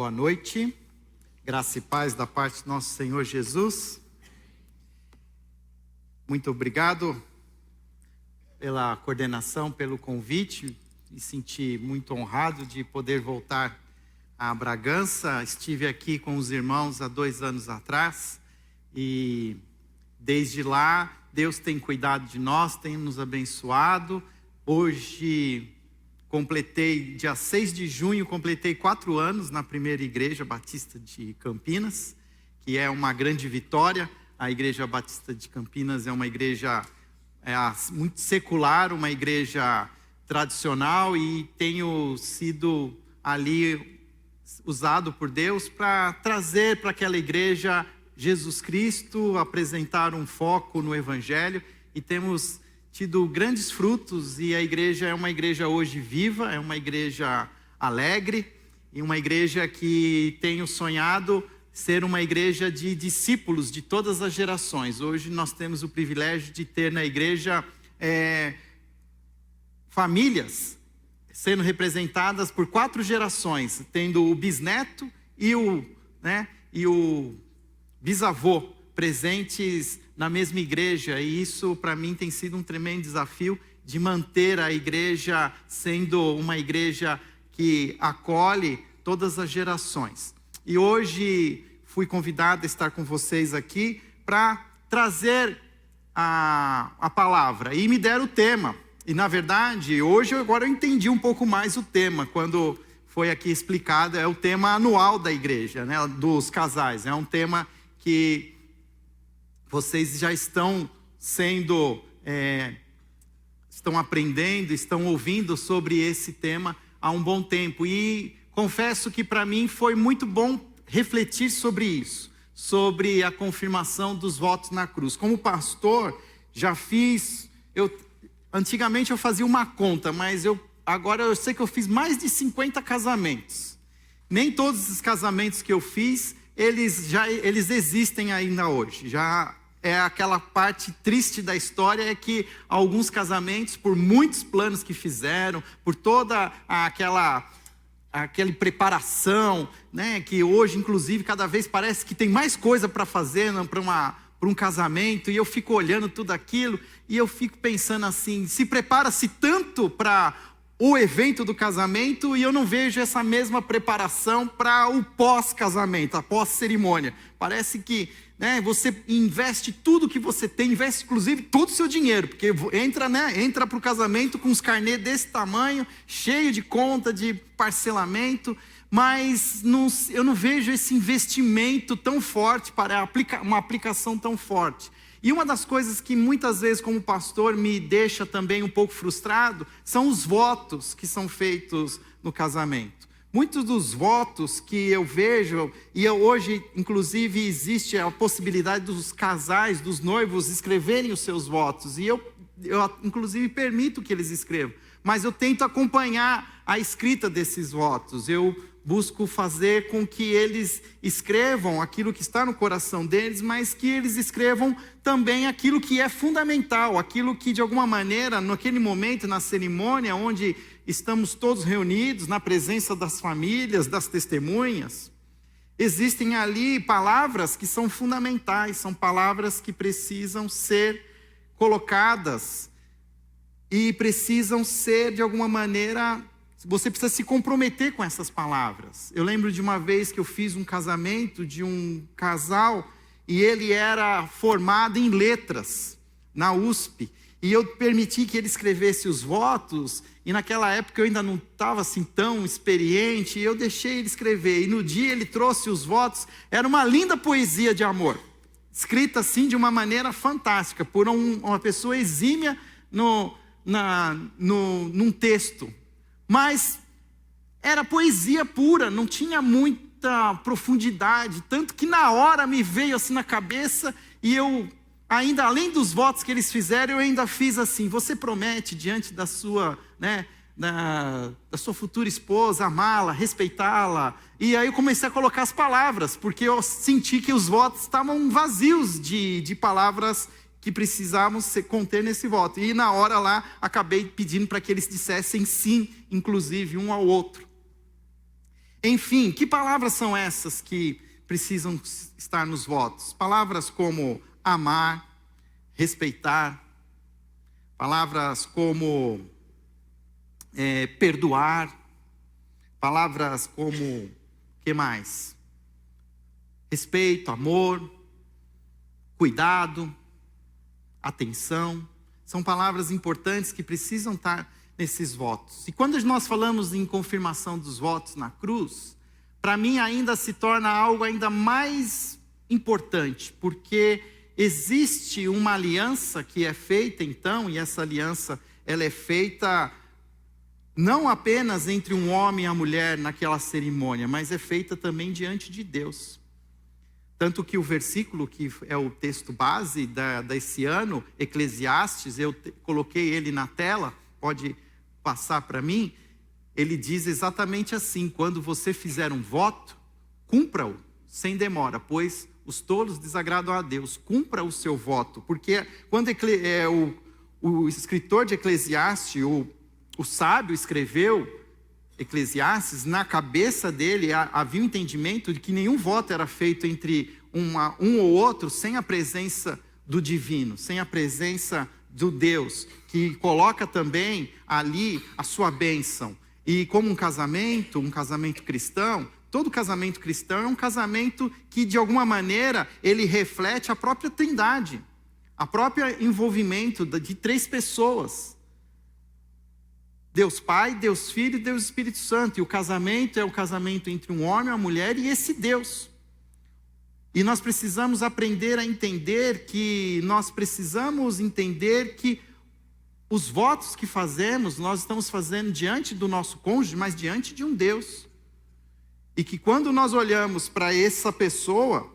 Boa noite, graça e paz da parte do nosso Senhor Jesus. Muito obrigado pela coordenação, pelo convite. Me senti muito honrado de poder voltar a Bragança. Estive aqui com os irmãos há 2 anos atrás e desde lá Deus tem cuidado de nós, tem nos abençoado. Hoje dia 6 de junho, completei 4 anos na primeira igreja batista de Campinas, que é uma grande vitória. A igreja batista de Campinas é uma igreja muito secular, uma igreja tradicional, e tenho sido ali usado por Deus para trazer para aquela igreja Jesus Cristo, apresentar um foco no Evangelho, e temos tido grandes frutos, e a igreja é uma igreja hoje viva, é uma igreja alegre, e uma igreja que tenho sonhado ser uma igreja de discípulos de todas as gerações. Hoje nós temos o privilégio de ter na igreja famílias sendo representadas por 4 gerações, tendo o bisneto e o bisavô presentes na mesma igreja, e isso para mim tem sido um tremendo desafio de manter a igreja sendo uma igreja que acolhe todas as gerações. E hoje fui convidado a estar com vocês aqui para trazer a palavra, e me deram o tema, e na verdade agora eu entendi um pouco mais o tema, quando foi aqui explicado. É o tema anual da igreja, né, dos casais. É um tema que vocês já estão estão aprendendo, estão ouvindo sobre esse tema há um bom tempo. E confesso que para mim foi muito bom refletir sobre isso, sobre a confirmação dos votos na cruz. Como pastor, já fiz, antigamente eu fazia uma conta, mas agora eu sei que eu fiz mais de 50 casamentos. Nem todos os casamentos que eu fiz, eles existem ainda hoje. Já é aquela parte triste da história, é que alguns casamentos, por muitos planos que fizeram, por toda aquela preparação, né, que hoje inclusive cada vez parece que tem mais coisa para fazer para um casamento, e eu fico olhando tudo aquilo e eu fico pensando assim, se prepara-se tanto para o evento do casamento, e eu não vejo essa mesma preparação para o pós-casamento, a pós-cerimônia. Parece que, né, você investe tudo que você tem, investe inclusive todo o seu dinheiro, porque entra para o casamento com uns carnê desse tamanho, cheio de conta, de parcelamento, mas eu não vejo esse investimento tão forte para uma aplicação tão forte. E uma das coisas que muitas vezes como pastor me deixa também um pouco frustrado, são os votos que são feitos no casamento. Muitos dos votos que eu vejo, hoje inclusive existe a possibilidade dos casais, dos noivos escreverem os seus votos, e eu inclusive permito que eles escrevam, mas eu tento acompanhar a escrita desses votos. Eu busco fazer com que eles escrevam aquilo que está no coração deles, mas que eles escrevam também aquilo que é fundamental, aquilo que de alguma maneira, naquele momento, na cerimônia, onde estamos todos reunidos, na presença das famílias, das testemunhas, existem ali palavras que são fundamentais, são palavras que precisam ser colocadas e precisam ser, de alguma maneira, você precisa se comprometer com essas palavras. Eu lembro de uma vez que eu fiz um casamento de um casal, e ele era formado em letras na USP, e eu permiti que ele escrevesse os votos, e naquela época eu ainda não estava assim tão experiente, e eu deixei ele escrever, e no dia ele trouxe os votos. Era uma linda poesia de amor, escrita assim de uma maneira fantástica, por uma pessoa exímia num texto. Mas era poesia pura, não tinha muita profundidade, tanto que na hora me veio assim na cabeça, e eu ainda, além dos votos que eles fizeram, eu ainda fiz assim: você promete diante da sua, da sua futura esposa, amá-la, respeitá-la? E aí eu comecei a colocar as palavras, porque eu senti que os votos estavam vazios de palavras que precisavam conter nesse voto. E na hora lá, acabei pedindo para que eles dissessem sim, inclusive, um ao outro. Enfim, que palavras são essas que precisam estar nos votos? Palavras como amar, respeitar, palavras como perdoar, palavras como, que mais? Respeito, amor, cuidado, atenção. São palavras importantes que precisam estar nesses votos. E quando nós falamos em confirmação dos votos na cruz, para mim ainda se torna algo ainda mais importante, porque existe uma aliança que é feita então, e essa aliança ela é feita não apenas entre um homem e a mulher naquela cerimônia, mas é feita também diante de Deus. Tanto que o versículo que é o texto base desse ano, Eclesiastes, eu coloquei ele na tela, pode passar para mim, ele diz exatamente assim: quando você fizer um voto, cumpra-o sem demora, pois os tolos desagradam a Deus. Cumpra o seu voto, porque quando o escritor de Eclesiastes, o sábio escreveu Eclesiastes, na cabeça dele havia um entendimento de que nenhum voto era feito entre um ou outro sem a presença do divino, sem a presença do Deus, que coloca também ali a sua bênção. E como um casamento cristão, todo casamento cristão é um casamento que de alguma maneira ele reflete a própria Trindade, a própria envolvimento de três pessoas. Deus Pai, Deus Filho e Deus Espírito Santo. E o casamento é o casamento entre um homem e uma mulher e esse Deus. E nós precisamos aprender a entender que os votos que fazemos, nós estamos fazendo diante do nosso cônjuge, mas diante de um Deus. E que quando nós olhamos para essa pessoa,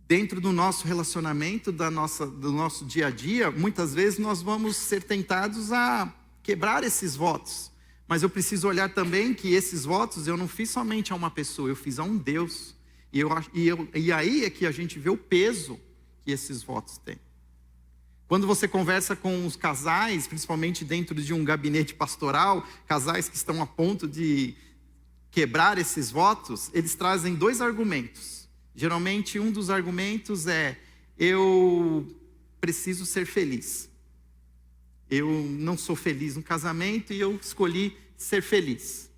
dentro do nosso relacionamento, do nosso dia a dia, muitas vezes nós vamos ser tentados a quebrar esses votos. Mas eu preciso olhar também que esses votos eu não fiz somente a uma pessoa, eu fiz a um Deus. E aí é que a gente vê o peso que esses votos têm. Quando você conversa com os casais, principalmente dentro de um gabinete pastoral, casais que estão a ponto de quebrar esses votos, eles trazem dois argumentos. Geralmente um dos argumentos é: eu preciso ser feliz. Eu não sou feliz no casamento e eu escolhi ser feliz.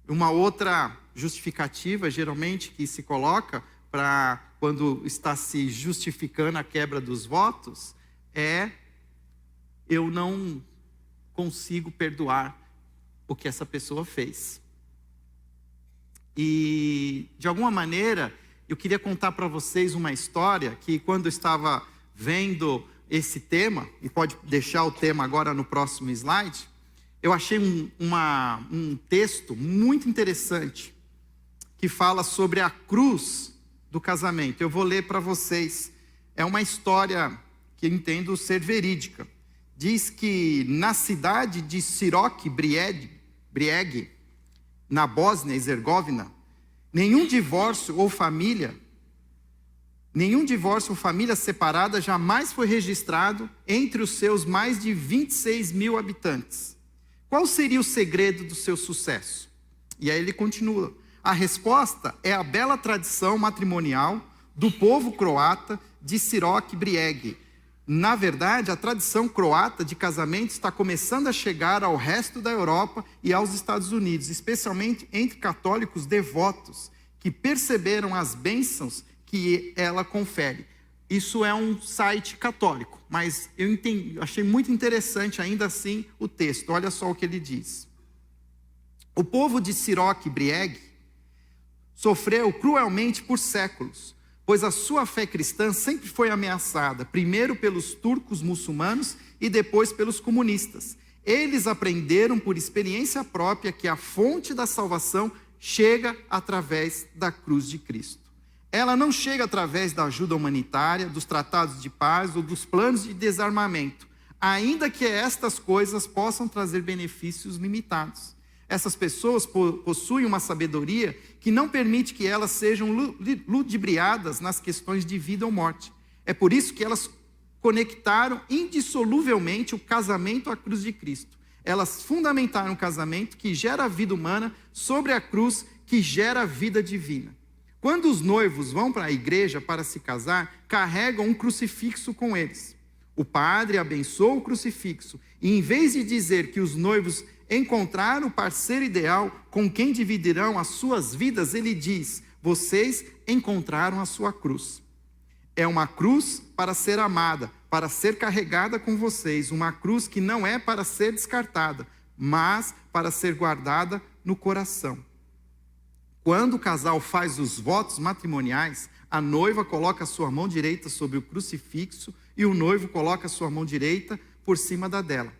Uma outra justificativa, geralmente, que se coloca para quando está se justificando a quebra dos votos, é: eu não consigo perdoar o que essa pessoa fez. E, de alguma maneira, eu queria contar para vocês uma história que, quando eu estava vendo esse tema, e pode deixar o tema agora no próximo slide, eu achei um texto muito interessante que fala sobre a cruz do casamento. Eu vou ler para vocês. É uma história que eu entendo ser verídica. Diz que na cidade de Siroque Brieg, na Bósnia e Herzegovina, nenhum divórcio ou família separada jamais foi registrado entre os seus mais de 26 mil habitantes. Qual seria o segredo do seu sucesso? E aí ele continua: a resposta é a bela tradição matrimonial do povo croata de Siroque Brieg. Na verdade, a tradição croata de casamento está começando a chegar ao resto da Europa e aos Estados Unidos, especialmente entre católicos devotos que perceberam as bênçãos que ela confere. Isso é um site católico, mas eu achei muito interessante ainda assim o texto. Olha só o que ele diz. O povo de Siroque Brieg sofreu cruelmente por séculos, pois a sua fé cristã sempre foi ameaçada, primeiro pelos turcos muçulmanos e depois pelos comunistas. Eles aprenderam por experiência própria que a fonte da salvação chega através da cruz de Cristo. Ela não chega através da ajuda humanitária, dos tratados de paz ou dos planos de desarmamento, ainda que estas coisas possam trazer benefícios limitados. Essas pessoas possuem uma sabedoria que não permite que elas sejam ludibriadas nas questões de vida ou morte. É por isso que elas conectaram indissoluvelmente o casamento à cruz de Cristo. Elas fundamentaram o casamento que gera a vida humana sobre a cruz que gera a vida divina. Quando os noivos vão para a igreja para se casar, carregam um crucifixo com eles. O padre abençoa o crucifixo e, em vez de dizer que os noivos encontraram o parceiro ideal com quem dividirão as suas vidas, ele diz: vocês encontraram a sua cruz. É uma cruz para ser amada, para ser carregada com vocês, uma cruz que não é para ser descartada, mas para ser guardada no coração. Quando o casal faz os votos matrimoniais, a noiva coloca a sua mão direita sobre o crucifixo e o noivo coloca a sua mão direita por cima da dela.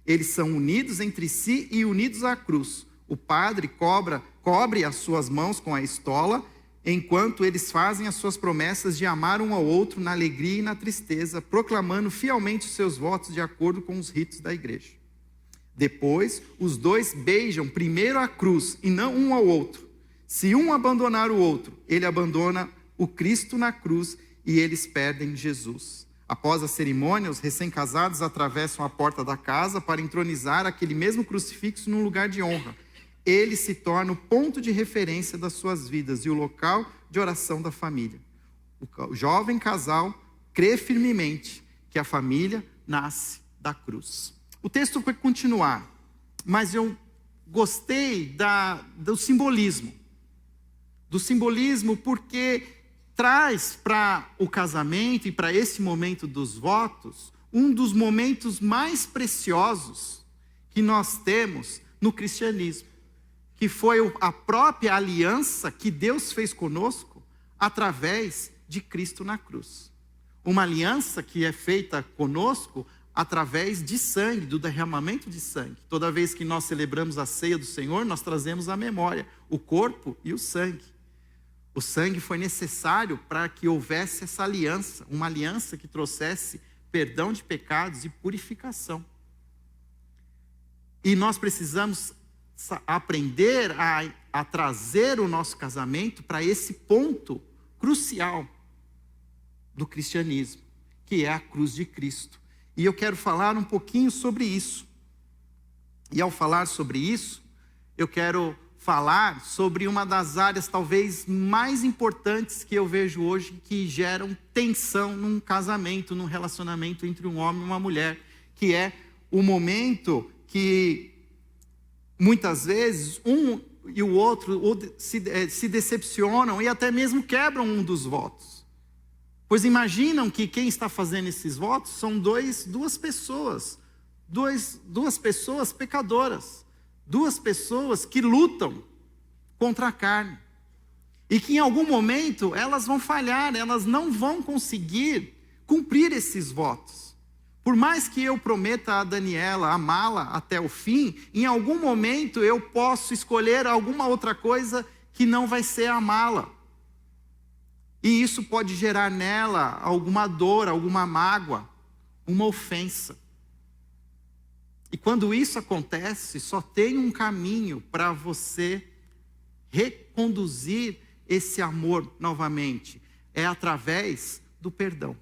Eles são unidos entre si e unidos à cruz. O padre cobre as suas mãos com a estola, enquanto eles fazem as suas promessas de amar um ao outro na alegria e na tristeza, proclamando fielmente os seus votos de acordo com os ritos da igreja. Depois, os dois beijam primeiro a cruz e não um ao outro. Se um abandonar o outro, ele abandona o Cristo na cruz e eles perdem Jesus. Após a cerimônia, os recém-casados atravessam a porta da casa para entronizar aquele mesmo crucifixo num lugar de honra. Ele se torna o ponto de referência das suas vidas e o local de oração da família. O jovem casal crê firmemente que a família nasce da cruz. O texto vai continuar, mas eu gostei do simbolismo. Do simbolismo porque traz para o casamento e para esse momento dos votos um dos momentos mais preciosos que nós temos no cristianismo, que foi a própria aliança que Deus fez conosco através de Cristo na cruz. Uma aliança que é feita conosco através de sangue, do derramamento de sangue. Toda vez que nós celebramos a ceia do Senhor, nós trazemos à memória o corpo e o sangue. O sangue foi necessário para que houvesse essa aliança, uma aliança que trouxesse perdão de pecados e purificação. E nós precisamos aprender a trazer o nosso casamento para esse ponto crucial do cristianismo, que é a cruz de Cristo. E eu quero falar um pouquinho sobre isso. E ao falar sobre isso, eu quero falar sobre uma das áreas talvez mais importantes que eu vejo hoje, que geram tensão num casamento, num relacionamento entre um homem e uma mulher, que é o momento que muitas vezes um e o outro se decepcionam e até mesmo quebram um dos votos. Pois imaginam que quem está fazendo esses votos são duas pessoas pecadoras. Duas pessoas que lutam contra a carne. E que em algum momento elas vão falhar, elas não vão conseguir cumprir esses votos. Por mais que eu prometa a Daniela amá-la até o fim, em algum momento eu posso escolher alguma outra coisa que não vai ser amá-la. E isso pode gerar nela alguma dor, alguma mágoa, uma ofensa. E quando isso acontece, só tem um caminho para você reconduzir esse amor novamente. É através do perdão.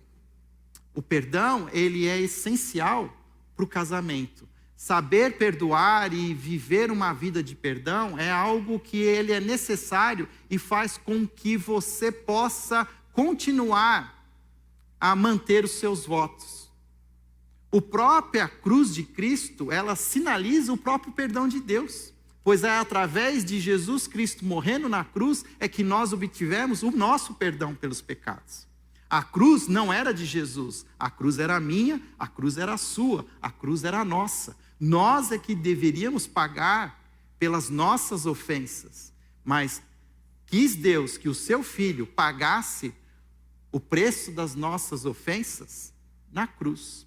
O perdão, ele é essencial para o casamento. Saber perdoar e viver uma vida de perdão é algo que ele é necessário e faz com que você possa continuar a manter os seus votos. A própria cruz de Cristo, ela sinaliza o próprio perdão de Deus. Pois é através de Jesus Cristo morrendo na cruz, é que nós obtivemos o nosso perdão pelos pecados. A cruz não era de Jesus, a cruz era minha, a cruz era sua, a cruz era nossa. Nós é que deveríamos pagar pelas nossas ofensas. Mas quis Deus que o seu Filho pagasse o preço das nossas ofensas na cruz.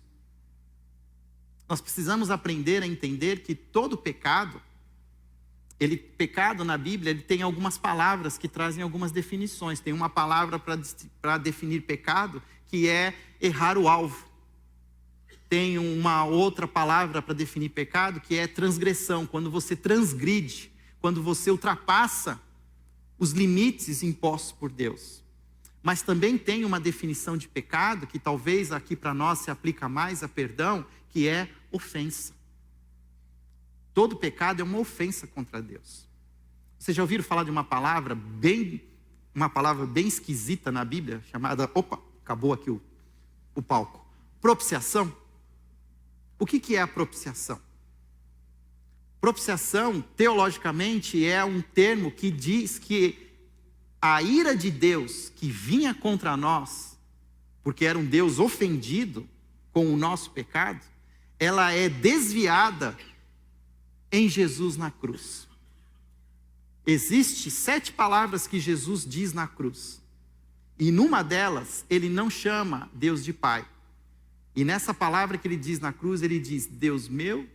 Nós precisamos aprender a entender que todo pecado, pecado na Bíblia, ele tem algumas palavras que trazem algumas definições. Tem uma palavra para definir pecado, que é errar o alvo. Tem uma outra palavra para definir pecado, que é transgressão, quando você transgride, quando você ultrapassa os limites impostos por Deus. Mas também tem uma definição de pecado, que talvez aqui para nós se aplica mais a perdão, que é ofensa. Todo pecado é uma ofensa contra Deus. Vocês já ouviram falar de uma palavra bem esquisita na Bíblia, chamada, acabou aqui o palco, propiciação? O que é a propiciação? Propiciação, teologicamente, é um termo que diz que a ira de Deus que vinha contra nós, porque era um Deus ofendido com o nosso pecado, ela é desviada em Jesus na cruz. Existem 7 palavras que Jesus diz na cruz. E numa delas, ele não chama Deus de Pai. E nessa palavra que ele diz na cruz, ele diz: Deus meu,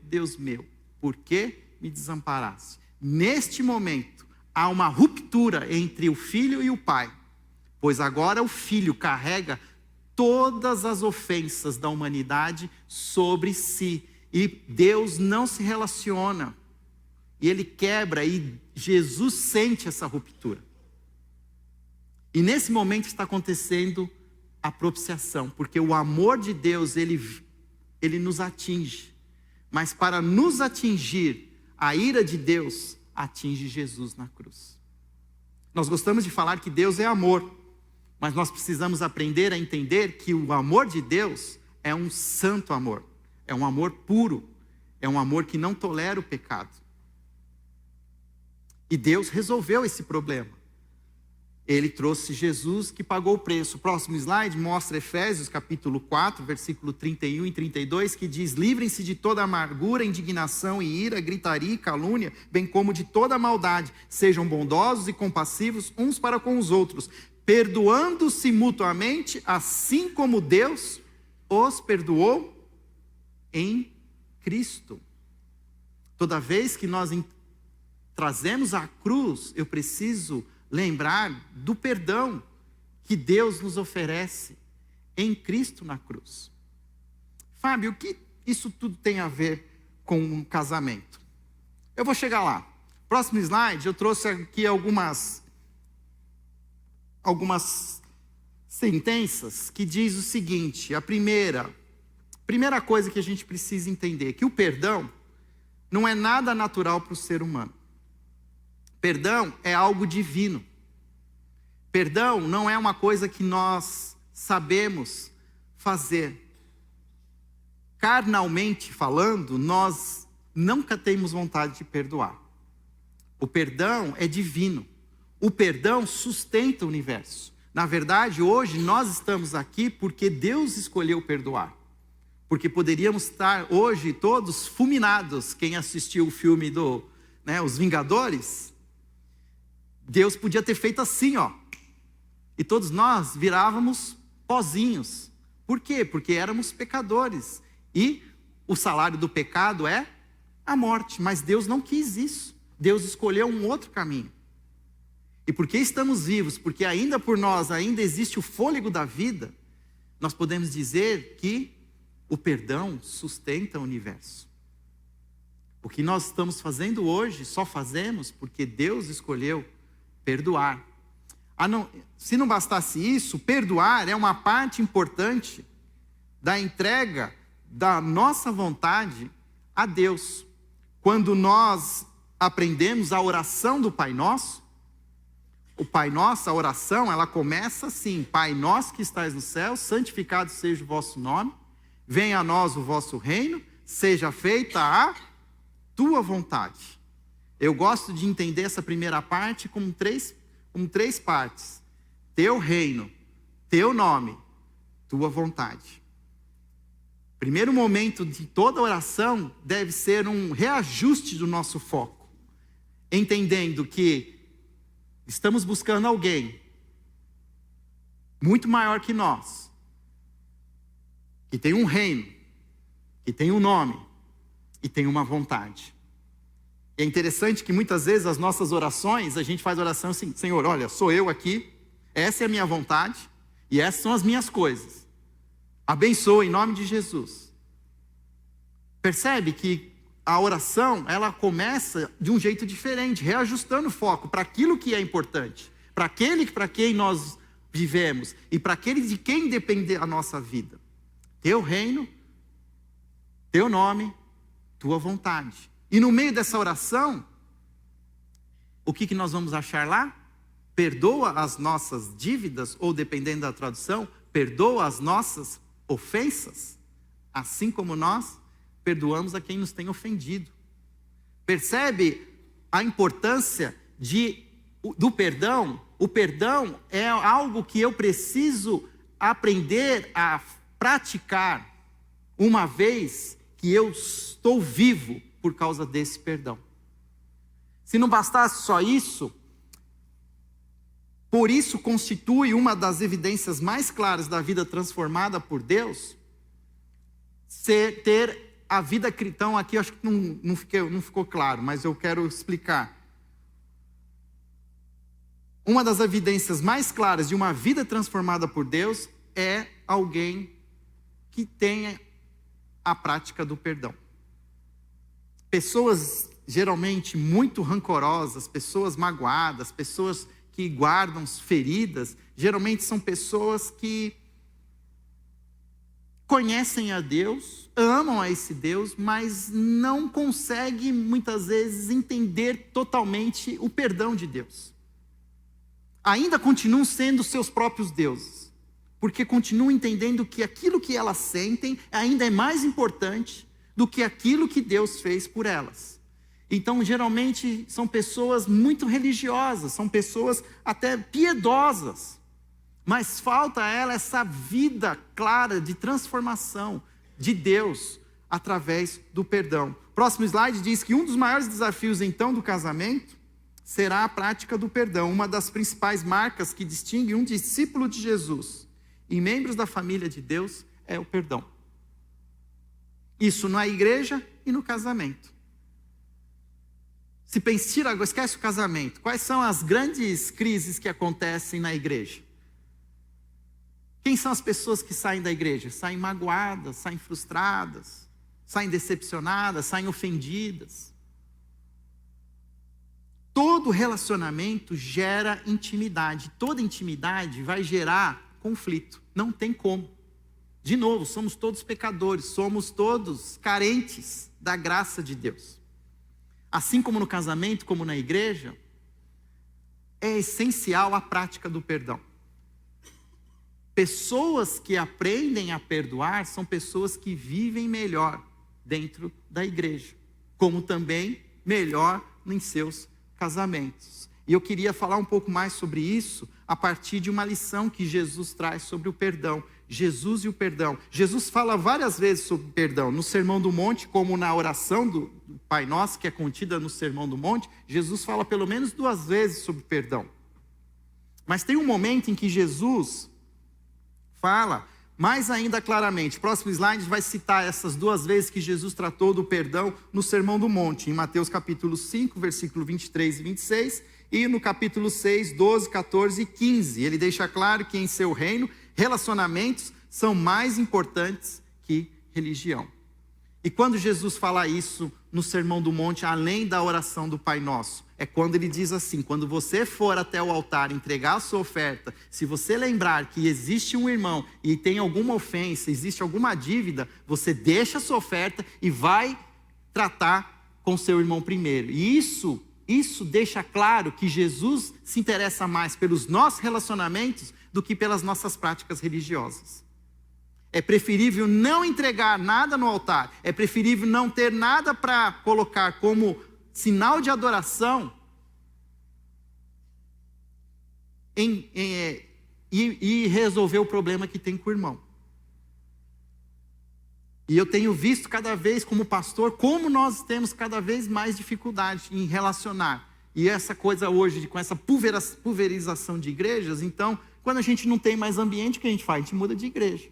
por que me desamparaste? Neste momento, há uma ruptura entre o filho e o pai. Pois agora o filho carrega todas as ofensas da humanidade sobre si. E Deus não se relaciona. E ele quebra, e Jesus sente essa ruptura. E nesse momento está acontecendo a propiciação, porque o amor de Deus, ele nos atinge. Mas para nos atingir, a ira de Deus atinge Jesus na cruz. Nós gostamos de falar que Deus é amor, mas nós precisamos aprender a entender que o amor de Deus é um santo amor, é um amor puro, é um amor que não tolera o pecado. E Deus resolveu esse problema. Ele trouxe Jesus que pagou o preço. O próximo slide mostra Efésios capítulo 4, versículo 31 e 32, que diz: livrem-se de toda amargura, indignação e ira, gritaria e calúnia, bem como de toda maldade. Sejam bondosos e compassivos uns para com os outros, perdoando-se mutuamente, assim como Deus os perdoou em Cristo. Toda vez que nós trazemos a cruz, eu preciso lembrar do perdão que Deus nos oferece em Cristo na cruz. Fábio, o que isso tudo tem a ver com um casamento? Eu vou chegar lá. Próximo slide, eu trouxe aqui algumas sentenças que diz o seguinte. A primeira coisa que a gente precisa entender, que o perdão não é nada natural para o ser humano. Perdão é algo divino. Perdão não é uma coisa que nós sabemos fazer. Carnalmente falando, nós nunca temos vontade de perdoar. O perdão é divino. O perdão sustenta o universo. Na verdade, hoje nós estamos aqui porque Deus escolheu perdoar. Porque poderíamos estar hoje todos fulminados. Quem assistiu o filme Os Vingadores, Deus podia ter feito assim, e todos nós virávamos pozinhos. Por quê? Porque éramos pecadores. E o salário do pecado é a morte. Mas Deus não quis isso. Deus escolheu um outro caminho. E porque estamos vivos, porque ainda por nós ainda existe o fôlego da vida, nós podemos dizer que o perdão sustenta o universo. O que nós estamos fazendo hoje, só fazemos porque Deus escolheu perdoar. Se não bastasse isso, perdoar é uma parte importante da entrega da nossa vontade a Deus. Quando nós aprendemos a oração do Pai Nosso, o Pai Nosso, a oração, ela começa assim: Pai nosso que estais no céu, santificado seja o vosso nome, venha a nós o vosso reino, seja feita a tua vontade. Eu gosto de entender essa primeira parte como três partes: teu reino, teu nome, tua vontade. Primeiro momento de toda oração deve ser um reajuste do nosso foco, entendendo que estamos buscando alguém muito maior que nós, que tem um reino, que tem um nome e tem uma vontade. É interessante que muitas vezes as nossas orações, a gente faz oração assim: Senhor, olha, sou eu aqui, essa é a minha vontade e essas são as minhas coisas. Abençoa em nome de Jesus. Percebe que a oração, ela começa de um jeito diferente, reajustando o foco para aquilo que é importante, para quem nós vivemos e para aquele de quem depende a nossa vida. Teu reino, teu nome, tua vontade. E no meio dessa oração, o que nós vamos achar lá? Perdoa as nossas dívidas, ou dependendo da tradução, perdoa as nossas ofensas, assim como nós perdoamos a quem nos tem ofendido. Percebe a importância do perdão? O perdão é algo que eu preciso aprender a praticar, uma vez que eu estou vivo por causa desse perdão. Se não bastasse só isso, por isso constitui uma das evidências mais claras da vida transformada por Deus, ter a vida cristã. Então aqui eu acho que não ficou claro, mas eu quero explicar. Uma das evidências mais claras de uma vida transformada por Deus é alguém que tenha a prática do perdão. Pessoas geralmente muito rancorosas, pessoas magoadas, pessoas que guardam feridas, geralmente são pessoas que conhecem a Deus, amam a esse Deus, mas não conseguem muitas vezes entender totalmente o perdão de Deus. Ainda continuam sendo seus próprios deuses, porque continuam entendendo que aquilo que elas sentem ainda é mais importante do que aquilo que Deus fez por elas. Então, geralmente, são pessoas muito religiosas, são pessoas até piedosas, mas falta a ela essa vida clara de transformação de Deus através do perdão. Próximo slide diz que um dos maiores desafios, então, do casamento será a prática do perdão. Uma das principais marcas que distingue um discípulo de Jesus e membros da família de Deus é o perdão. Isso na igreja e no casamento. Se pensar agora, esquece o casamento. Quais são as grandes crises que acontecem na igreja? Quem são as pessoas que saem da igreja? Saem magoadas, saem frustradas, saem decepcionadas, saem ofendidas. Todo relacionamento gera intimidade. Toda intimidade vai gerar conflito. Não tem como. De novo, somos todos pecadores, somos todos carentes da graça de Deus. Assim como no casamento, como na igreja, é essencial a prática do perdão. Pessoas que aprendem a perdoar são pessoas que vivem melhor dentro da igreja, como também melhor em seus casamentos. E eu queria falar um pouco mais sobre isso a partir de uma lição que Jesus traz sobre o perdão. Jesus e o perdão. Jesus fala várias vezes sobre perdão. No Sermão do Monte, como na oração do Pai Nosso, que é contida no Sermão do Monte, Jesus fala pelo menos 2 vezes sobre perdão. Mas tem um momento em que Jesus fala mais ainda claramente. Próximo slide vai citar essas 2 vezes que Jesus tratou do perdão no Sermão do Monte, em Mateus capítulo 5, versículo 23 e 26, e no capítulo 6, 12, 14 e 15. Ele deixa claro que em seu reino, relacionamentos são mais importantes que religião. E quando Jesus fala isso no Sermão do Monte, além da oração do Pai Nosso, é quando ele diz assim: quando você for até o altar entregar a sua oferta, se você lembrar que existe um irmão e tem alguma ofensa, existe alguma dívida, você deixa a sua oferta e vai tratar com seu irmão primeiro. E isso deixa claro que Jesus se interessa mais pelos nossos relacionamentos do que pelas nossas práticas religiosas. É preferível não entregar nada no altar, é preferível não ter nada para colocar como sinal de adoração e resolver o problema que tem com o irmão. E eu tenho visto cada vez como pastor, como nós temos cada vez mais dificuldade em relacionar. E essa coisa hoje, com essa pulverização de igrejas, então, quando a gente não tem mais ambiente, o que a gente faz? A gente muda de igreja.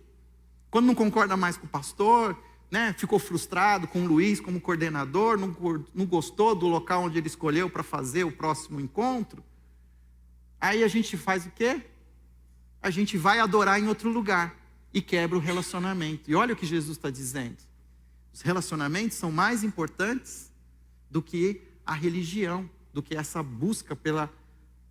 Quando não concorda mais com o pastor, né, ficou frustrado com o Luiz como coordenador, não gostou do local onde ele escolheu para fazer o próximo encontro, aí a gente faz o quê? A gente vai adorar em outro lugar e quebra o relacionamento. E olha o que Jesus está dizendo. Os relacionamentos são mais importantes do que a religião, do que essa busca pela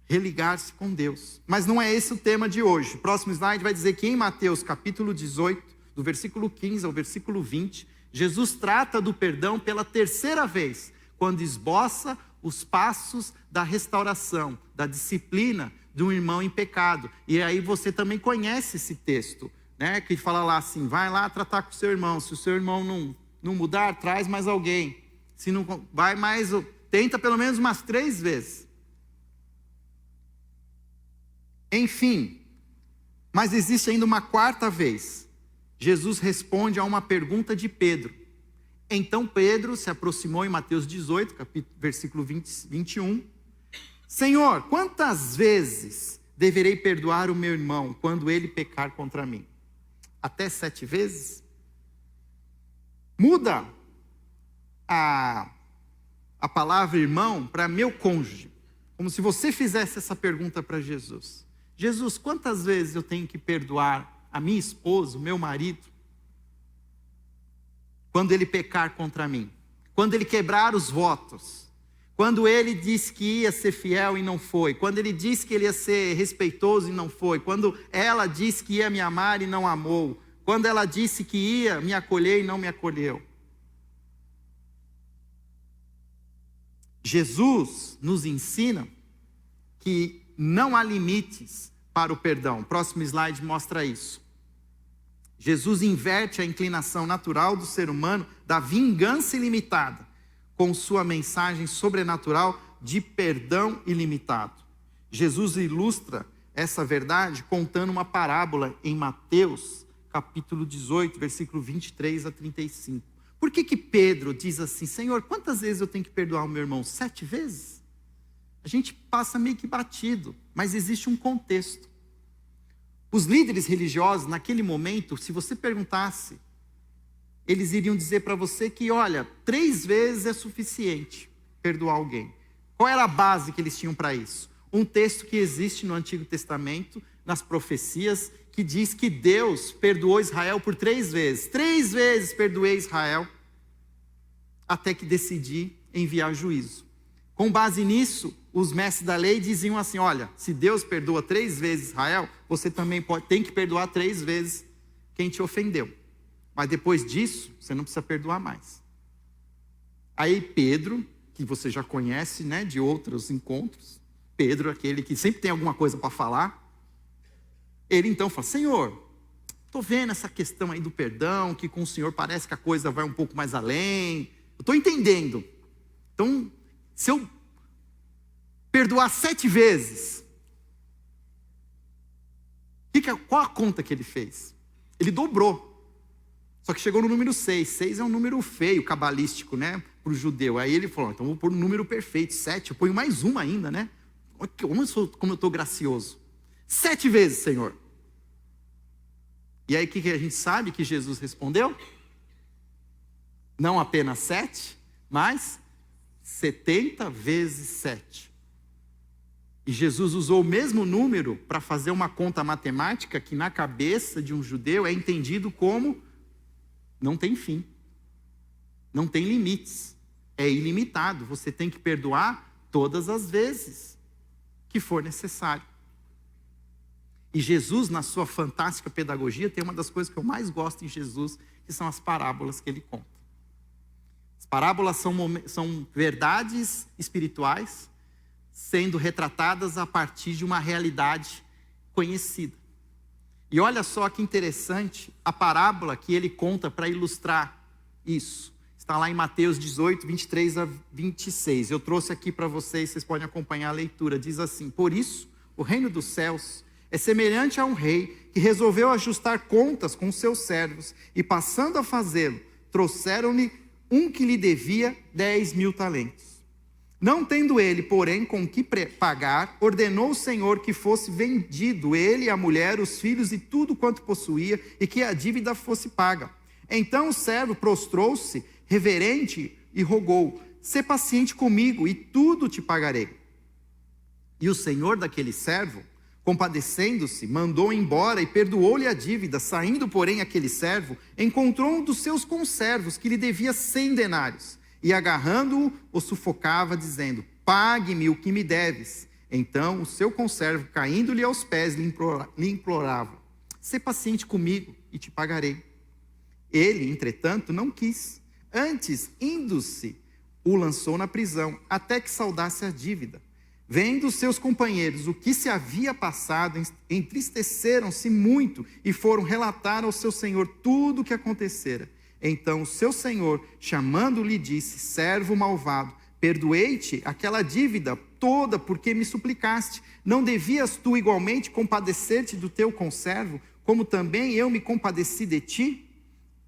religar-se com Deus. Mas não é esse o tema de hoje. O próximo slide vai dizer que em Mateus capítulo 18, do versículo 15 ao versículo 20, Jesus trata do perdão pela 3ª vez. quando esboça os passos da restauração, da disciplina de um irmão em pecado. E aí você também conhece esse texto, né? Que fala lá assim, vai lá tratar com o seu irmão, se o seu irmão não mudar, traz mais alguém. Se não vai mais, tenta pelo menos umas 3 vezes. Enfim, mas existe ainda uma 4ª vez. Jesus responde a uma pergunta de Pedro. Então Pedro se aproximou em Mateus 18, versículo 21. Senhor, quantas vezes deverei perdoar o meu irmão quando ele pecar contra mim? Até 7 vezes? Muda a palavra irmão para meu cônjuge. Como se você fizesse essa pergunta para Jesus. Jesus, quantas vezes eu tenho que perdoar a minha esposa, o meu marido, quando ele pecar contra mim? Quando ele quebrar os votos? Quando ele disse que ia ser fiel e não foi? Quando ele disse que ele ia ser respeitoso e não foi? Quando ela disse que ia me amar e não amou? Quando ela disse que ia me acolher e não me acolheu? Jesus nos ensina que não há limites para o perdão. O próximo slide mostra isso. Jesus inverte a inclinação natural do ser humano da vingança ilimitada com sua mensagem sobrenatural de perdão ilimitado. Jesus ilustra essa verdade contando uma parábola em Mateus, capítulo 18, versículo 23 a 35. Por que Pedro diz assim, Senhor, quantas vezes eu tenho que perdoar o meu irmão? 7 vezes? A gente passa meio que batido, mas existe um contexto. Os líderes religiosos, naquele momento, se você perguntasse, eles iriam dizer para você que, olha, 3 vezes é suficiente perdoar alguém. Qual era a base que eles tinham para isso? Um texto que existe no Antigo Testamento, nas profecias, que diz que Deus perdoou Israel por 3 vezes. 3 vezes perdoei Israel, até que decidi enviar juízo. Com base nisso, os mestres da lei diziam assim, olha, se Deus perdoa 3 vezes Israel, você também tem que perdoar 3 vezes quem te ofendeu. Mas depois disso, você não precisa perdoar mais. Aí Pedro, que você já conhece, né, de outros encontros, Pedro, aquele que sempre tem alguma coisa para falar, ele então fala, Senhor, estou vendo essa questão aí do perdão, que com o Senhor parece que a coisa vai um pouco mais além, eu estou entendendo. Então, se eu perdoar 7 vezes, qual a conta que ele fez? Ele dobrou. Só que chegou no número 6. 6 é um número feio, cabalístico, né? Para o judeu. Aí ele falou, então vou pôr um número perfeito, 7. Eu ponho mais uma ainda, né? Como eu estou gracioso. 7 vezes, Senhor. E aí o que a gente sabe que Jesus respondeu? Não apenas 7, mas 70 vezes 7. E Jesus usou o mesmo número para fazer uma conta matemática que na cabeça de um judeu é entendido como não tem fim, não tem limites, é ilimitado. Você tem que perdoar todas as vezes que for necessário. E Jesus, na sua fantástica pedagogia, tem uma das coisas que eu mais gosto em Jesus, que são as parábolas que ele conta. As parábolas são verdades espirituais sendo retratadas a partir de uma realidade conhecida. E olha só que interessante a parábola que ele conta para ilustrar isso. Está lá em Mateus 18, 23 a 26. Eu trouxe aqui para vocês podem acompanhar a leitura. Diz assim, por isso, o reino dos céus é semelhante a um rei que resolveu ajustar contas com seus servos e, passando a fazê-lo, trouxeram-lhe um que lhe devia 10.000 talentos. Não tendo ele, porém, com que pagar, ordenou o Senhor que fosse vendido ele, a mulher, os filhos e tudo quanto possuía, e que a dívida fosse paga. Então o servo prostrou-se, reverente, e rogou, sê paciente comigo, e tudo te pagarei. E o senhor daquele servo, compadecendo-se, mandou embora e perdoou-lhe a dívida. Saindo, porém, aquele servo, encontrou um dos seus conservos, que lhe devia 100 denários. E agarrando-o, o sufocava, dizendo, pague-me o que me deves. Então o seu conservo, caindo-lhe aos pés, lhe implorava, sê paciente comigo e te pagarei. Ele, entretanto, não quis. Antes, indo-se, o lançou na prisão, até que saldasse a dívida. Vendo seus companheiros o que se havia passado, entristeceram-se muito e foram relatar ao seu senhor tudo o que acontecera. Então o seu senhor, chamando-lhe, disse: servo malvado, perdoei-te aquela dívida toda porque me suplicaste. Não devias tu igualmente compadecer-te do teu conservo, como também eu me compadeci de ti?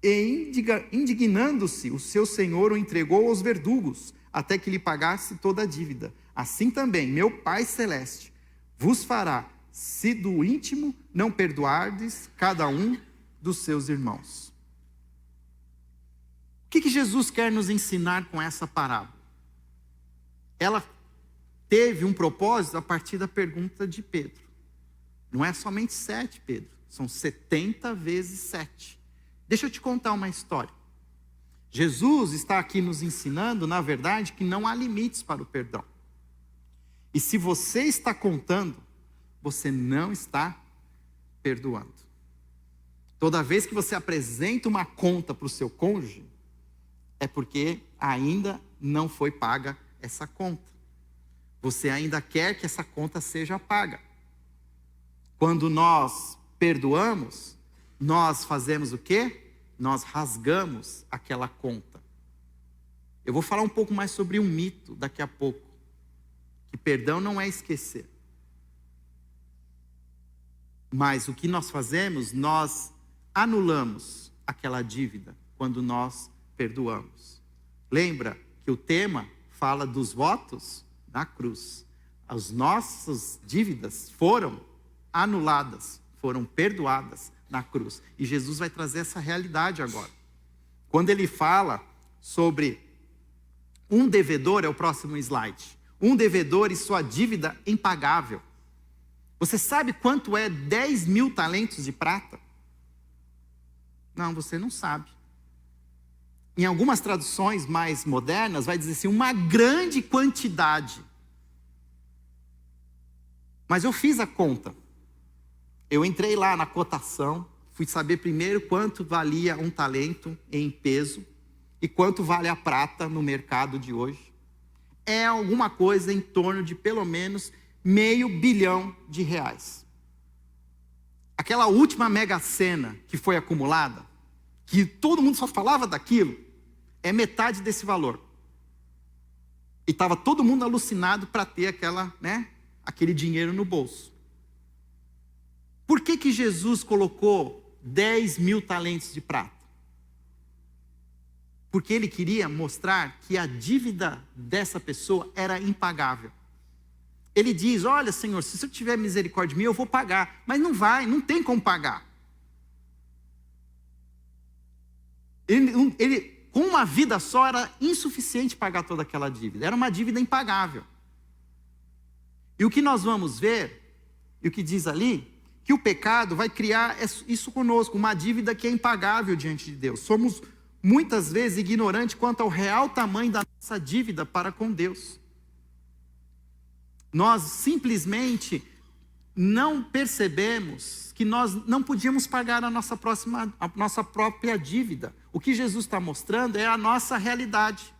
E indignando-se, o seu senhor o entregou aos verdugos, até que lhe pagasse toda a dívida. Assim também, meu Pai Celeste vos fará, se do íntimo não perdoardes cada um dos seus irmãos. O que Jesus quer nos ensinar com essa parábola? Ela teve um propósito a partir da pergunta de Pedro. Não é somente 7, Pedro, são 70 vezes 7. Deixa eu te contar uma história. Jesus está aqui nos ensinando, na verdade, que não há limites para o perdão. E se você está contando, você não está perdoando. Toda vez que você apresenta uma conta para o seu cônjuge, é porque ainda não foi paga essa conta. Você ainda quer que essa conta seja paga. Quando nós perdoamos, nós fazemos o quê? Nós rasgamos aquela conta. Eu vou falar um pouco mais sobre um mito daqui a pouco. Que perdão não é esquecer. Mas o que nós fazemos, nós anulamos aquela dívida quando nós perdoamos. Lembra que o tema fala dos votos na cruz. As nossas dívidas foram anuladas, foram perdoadas na cruz. E Jesus vai trazer essa realidade agora. Quando ele fala sobre um devedor, é o próximo slide. Um devedor e sua dívida impagável. Você sabe quanto é 10 mil talentos de prata? Não, você não sabe. Em algumas traduções mais modernas, vai dizer assim, uma grande quantidade. Mas eu fiz a conta. Eu entrei lá na cotação, fui saber primeiro quanto valia um talento em peso e quanto vale a prata no mercado de hoje. É alguma coisa em torno de pelo menos R$500 bilhão. Aquela última Mega Sena que foi acumulada, que todo mundo só falava daquilo, é metade desse valor. E estava todo mundo alucinado para ter aquele dinheiro no bolso. Por que Jesus colocou 10 mil talentos de prata? Porque ele queria mostrar que a dívida dessa pessoa era impagável. Ele diz, olha Senhor, se eu tiver misericórdia de mim, eu vou pagar. Mas não tem como pagar. Ele, com uma vida só, era insuficiente pagar toda aquela dívida. Era uma dívida impagável. E o que nós vamos ver, e o que diz ali, que o pecado vai criar isso conosco, uma dívida que é impagável diante de Deus. Somos muitas vezes ignorantes quanto ao real tamanho da nossa dívida para com Deus. Nós simplesmente não percebemos que nós não podíamos pagar a nossa própria dívida. O que Jesus está mostrando é a nossa realidade.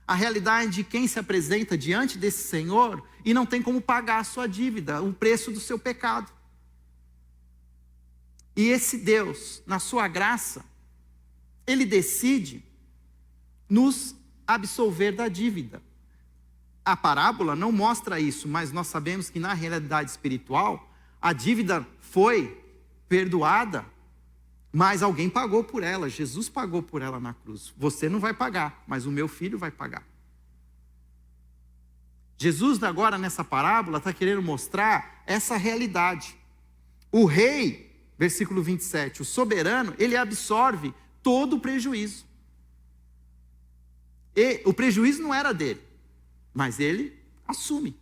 A realidade de quem se apresenta diante desse Senhor e não tem como pagar a sua dívida, o preço do seu pecado. E esse Deus, na sua graça, Ele decide nos absolver da dívida. A parábola não mostra isso, mas nós sabemos que na realidade espiritual, a dívida foi perdoada, mas alguém pagou por ela. Jesus pagou por ela na cruz. Você não vai pagar, mas o meu filho vai pagar. Jesus agora nessa parábola está querendo mostrar essa realidade. O rei, versículo 27, o soberano, ele absorve todo o prejuízo. E o prejuízo não era dele, mas ele assume.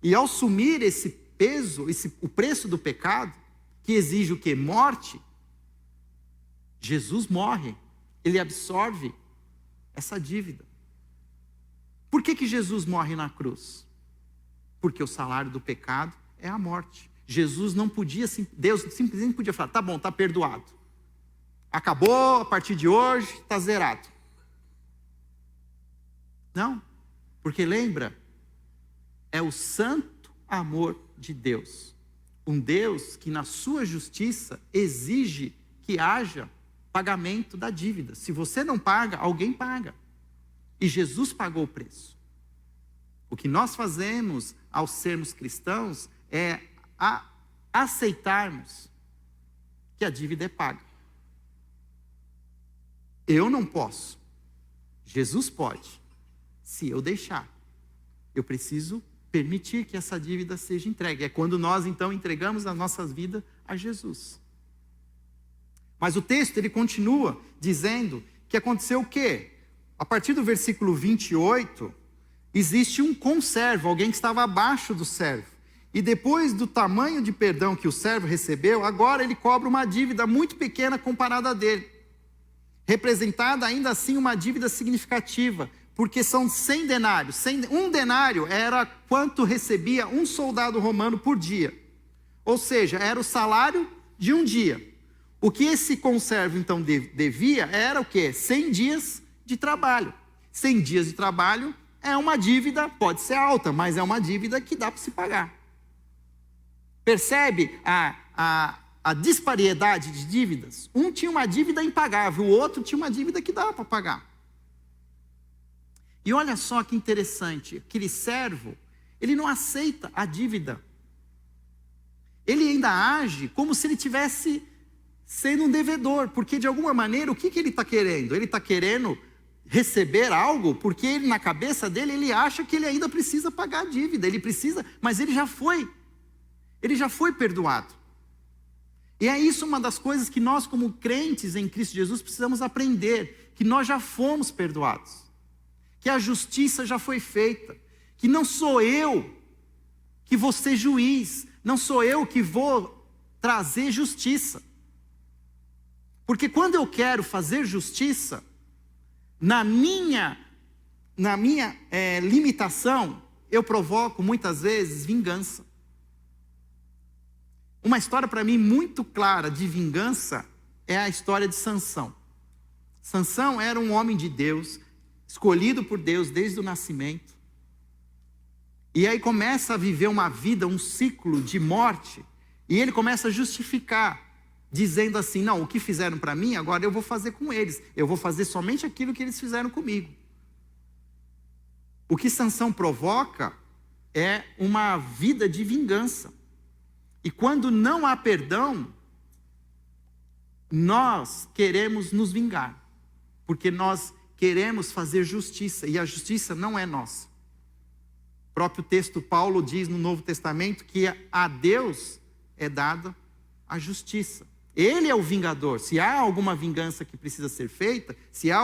E ao assumir esse peso, o preço do pecado, que exige o quê? Morte, Jesus morre, ele absorve essa dívida. Por que Jesus morre na cruz? Porque o salário do pecado é a morte. Jesus não podia, Deus simplesmente podia falar, tá bom, tá perdoado. Acabou, a partir de hoje, está zerado. Não, porque lembra, é o santo amor de Deus. Um Deus que na sua justiça exige que haja pagamento da dívida. Se você não paga, alguém paga. E Jesus pagou o preço. O que nós fazemos ao sermos cristãos é aceitarmos que a dívida é paga. Eu não posso. Jesus pode. Se eu deixar, eu preciso permitir que essa dívida seja entregue. É quando nós então entregamos as nossas vidas a Jesus. Mas o texto ele continua dizendo que aconteceu o quê? A partir do versículo 28, existe um conservo, alguém que estava abaixo do servo. E depois do tamanho de perdão que o servo recebeu, agora ele cobra uma dívida muito pequena comparada a dele. Representada ainda assim uma dívida significativa, porque são 100 denários. Um denário era quanto recebia um soldado romano por dia. Ou seja, era o salário de um dia. O que esse conservo então devia era o quê? 100 dias de trabalho. 100 dias de trabalho é uma dívida, pode ser alta, mas é uma dívida que dá para se pagar. Percebe a disparidade de dívidas? Um tinha uma dívida impagável, o outro tinha uma dívida que dava para pagar. E olha só que interessante, aquele servo, ele não aceita a dívida. Ele ainda age como se ele tivesse sendo um devedor, porque de alguma maneira, o que ele está querendo? Ele está querendo receber algo, porque ele, na cabeça dele, ele acha que ele ainda precisa pagar a dívida, ele precisa, mas ele já foi perdoado. E é isso uma das coisas que nós como crentes em Cristo Jesus precisamos aprender, que nós já fomos perdoados. Que a justiça já foi feita, que não sou eu que vou ser juiz, não sou eu que vou trazer justiça. Porque quando eu quero fazer justiça, na minha limitação, eu provoco muitas vezes vingança. Uma história para mim muito clara de vingança é a história de Sansão. Sansão era um homem de Deus, escolhido por Deus desde o nascimento. E aí começa a viver uma vida, um ciclo de morte. E ele começa a justificar, dizendo assim, não, o que fizeram para mim, agora eu vou fazer com eles. Eu vou fazer somente aquilo que eles fizeram comigo. O que Sansão provoca é uma vida de vingança. E quando não há perdão, nós queremos nos vingar. Porque nós queremos fazer justiça, e a justiça não é nossa. O próprio texto Paulo diz no Novo Testamento que a Deus é dada a justiça. Ele é o vingador. Se há alguma vingança que precisa ser feita, se há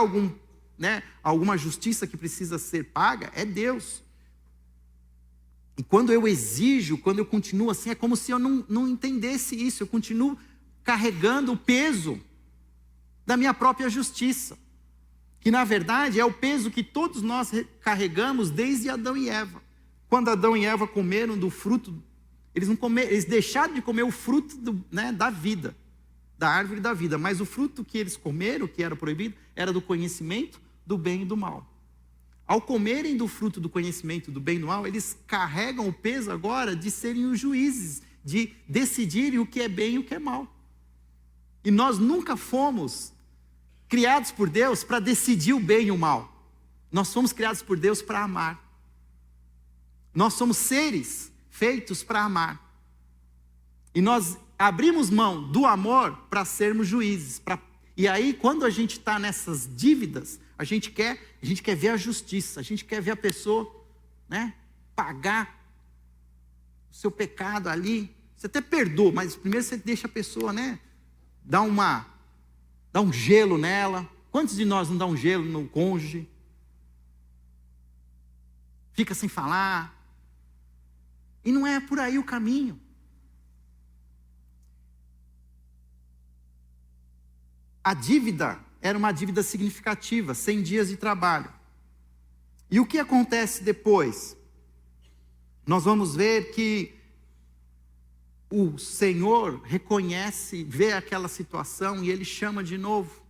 alguma justiça que precisa ser paga, é Deus. E quando eu exijo, quando eu continuo assim, é como se eu não entendesse isso. Eu continuo carregando o peso da minha própria justiça. Que na verdade é o peso que todos nós carregamos desde Adão e Eva. Quando Adão e Eva comeram do fruto, eles deixaram de comer o fruto da vida, da árvore da vida. Mas o fruto que eles comeram, que era proibido, era do conhecimento do bem e do mal. Ao comerem do fruto do conhecimento do bem e do mal, eles carregam o peso agora de serem os juízes, de decidirem o que é bem e o que é mal. E nós nunca fomos criados por Deus para decidir o bem e o mal. Nós fomos criados por Deus para amar. Nós somos seres feitos para amar. E nós abrimos mão do amor para sermos juízes. E aí, quando a gente está nessas dívidas, a gente quer ver a justiça, a gente quer ver a pessoa pagar o seu pecado ali. Você até perdoa, mas primeiro você deixa a pessoa dá um gelo nela. Quantos de nós não dá um gelo no cônjuge? Fica sem falar. E não é por aí o caminho. A dívida era uma dívida significativa, 100 dias de trabalho. E o que acontece depois? Nós vamos ver que o Senhor reconhece, vê aquela situação e Ele chama de novo.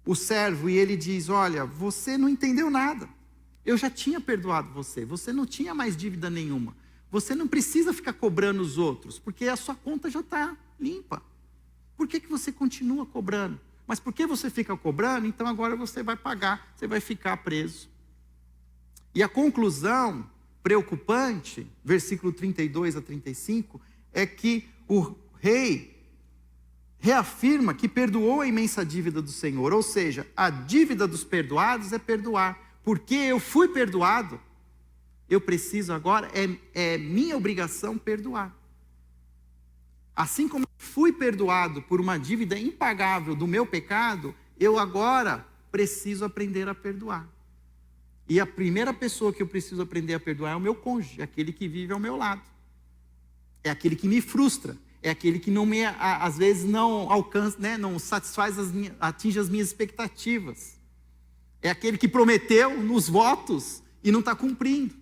o servo e ele diz: olha, você não entendeu nada. Eu já tinha perdoado você. Você não tinha mais dívida nenhuma. Você não precisa ficar cobrando os outros, porque a sua conta já está limpa. Por que você continua cobrando? Mas por que você fica cobrando? Então agora você vai pagar, você vai ficar preso. E a conclusão preocupante, versículo 32 a 35, é que o rei reafirma que perdoou a imensa dívida do Senhor. Ou seja, a dívida dos perdoados é perdoar. Porque eu fui perdoado, eu preciso agora, é minha obrigação perdoar. Assim como eu fui perdoado por uma dívida impagável do meu pecado, eu agora preciso aprender a perdoar. E a primeira pessoa que eu preciso aprender a perdoar é o meu cônjuge, aquele que vive ao meu lado. É aquele que me frustra, é aquele que não às vezes não alcança, né, não satisfaz atinge as minhas expectativas. É aquele que prometeu nos votos e não está cumprindo.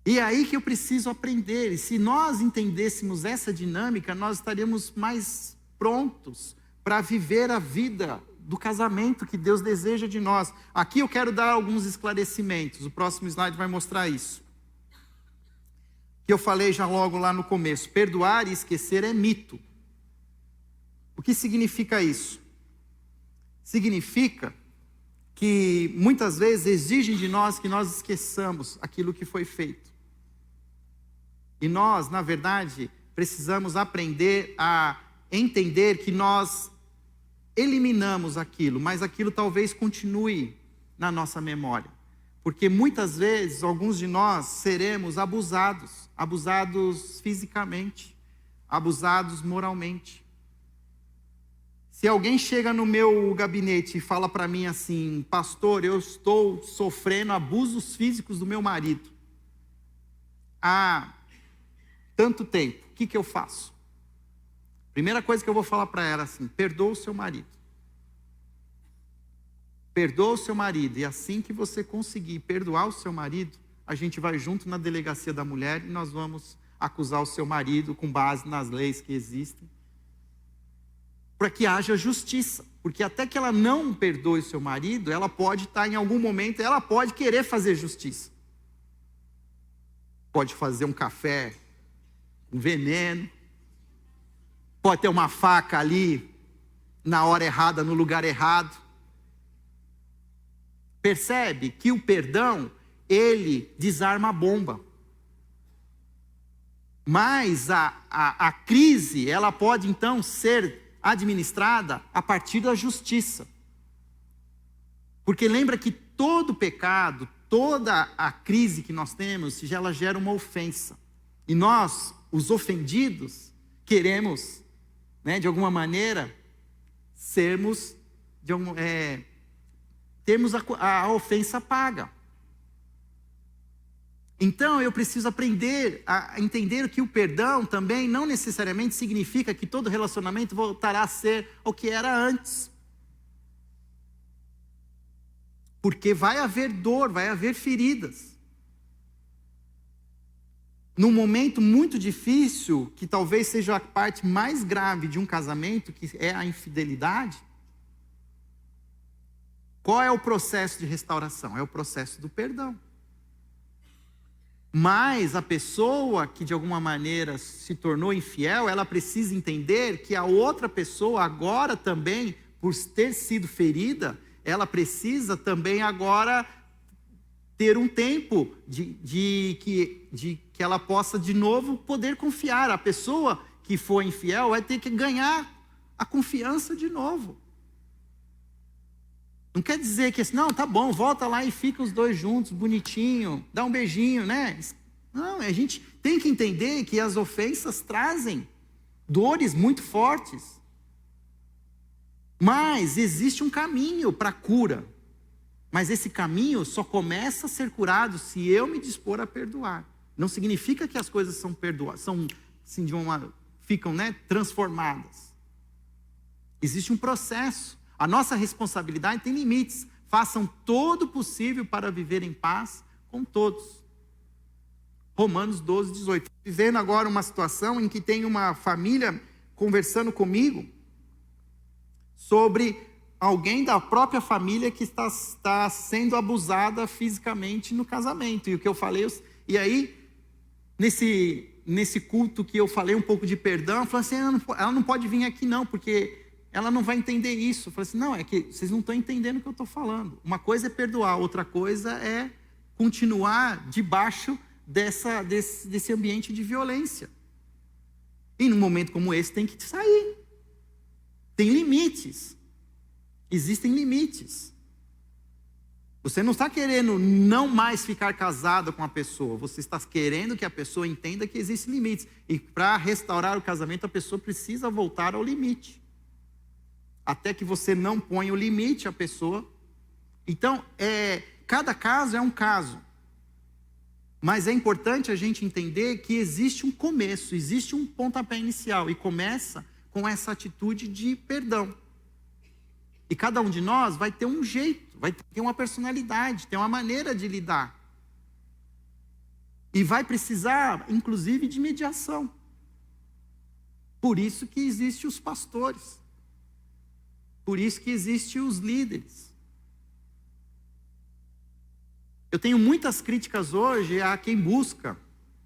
E é aí que eu preciso aprender. E se nós entendêssemos essa dinâmica, nós estaríamos mais prontos para viver a vida do casamento que Deus deseja de nós. Aqui eu quero dar alguns esclarecimentos. O próximo slide vai mostrar isso. Que eu falei já logo lá no começo. Perdoar e esquecer é mito. O que significa isso? Significa que muitas vezes exigem de nós que nós esqueçamos aquilo que foi feito. E nós, na verdade, precisamos aprender a entender que nós eliminamos aquilo, mas aquilo talvez continue na nossa memória. Porque muitas vezes, alguns de nós seremos abusados fisicamente, abusados moralmente. Se alguém chega no meu gabinete e fala para mim assim: pastor, eu estou sofrendo abusos físicos do meu marido há tanto tempo, o que eu faço? Primeira coisa que eu vou falar para ela assim: perdoa o seu marido. Perdoa o seu marido, e assim que você conseguir perdoar o seu marido, a gente vai junto na delegacia da mulher e nós vamos acusar o seu marido com base nas leis que existem, para que haja justiça. Porque até que ela não perdoe o seu marido, ela pode estar em algum momento, ela pode querer fazer justiça. Pode fazer um café com veneno, pode ter uma faca ali na hora errada, no lugar errado. Percebe que o perdão, ele desarma a bomba. Mas a crise, ela pode então ser administrada a partir da justiça. Porque lembra que todo pecado, toda a crise que nós temos, ela gera uma ofensa. E nós, os ofendidos, queremos, né, de alguma maneira, termos a ofensa paga. Então eu preciso aprender a entender que o perdão também não necessariamente significa que todo relacionamento voltará a ser o que era antes. Porque vai haver dor, vai haver feridas. Num momento muito difícil, que talvez seja a parte mais grave de um casamento, que é a infidelidade, qual é o processo de restauração? É o processo do perdão. Mas a pessoa que de alguma maneira se tornou infiel, ela precisa entender que a outra pessoa agora também, por ter sido ferida, ela precisa também agora ter um tempo de que ela possa de novo poder confiar. A pessoa que foi infiel vai ter que ganhar a confiança de novo. Não quer dizer que assim, não, tá bom, volta lá e fica os dois juntos, bonitinho, dá um beijinho, né? Não, a gente tem que entender que as ofensas trazem dores muito fortes. Mas existe um caminho para a cura. Mas esse caminho só começa a ser curado se eu me dispor a perdoar. Não significa que as coisas são perdoadas, assim, ficam, né, transformadas. Existe um processo. A nossa responsabilidade tem limites. Façam todo o possível para viver em paz com todos. Romanos 12, 18. Vivendo agora uma situação em que tem uma família conversando comigo, sobre alguém da própria família que está sendo abusada fisicamente no casamento. E o que eu falei, e aí, nesse culto que eu falei um pouco de perdão, eu falei assim, ela não pode vir aqui não, porque ela não vai entender isso. Eu falei assim, não, é que vocês não estão entendendo o que eu estou falando. Uma coisa é perdoar, outra coisa é continuar debaixo desse ambiente de violência. E num momento como esse tem que sair. Tem limites. Existem limites. Você não está querendo não mais ficar casado com a pessoa. Você está querendo que a pessoa entenda que existem limites. E para restaurar o casamento, a pessoa precisa voltar ao limite. Até que você não ponha o limite à pessoa. Então, cada caso é um caso. Mas é importante a gente entender que existe um começo, existe um pontapé inicial. E começa com essa atitude de perdão. E cada um de nós vai ter um jeito, vai ter uma personalidade, tem uma maneira de lidar. E vai precisar, inclusive, de mediação. Por isso que existem os pastores. Por isso que existem os líderes. Eu tenho muitas críticas hoje a quem busca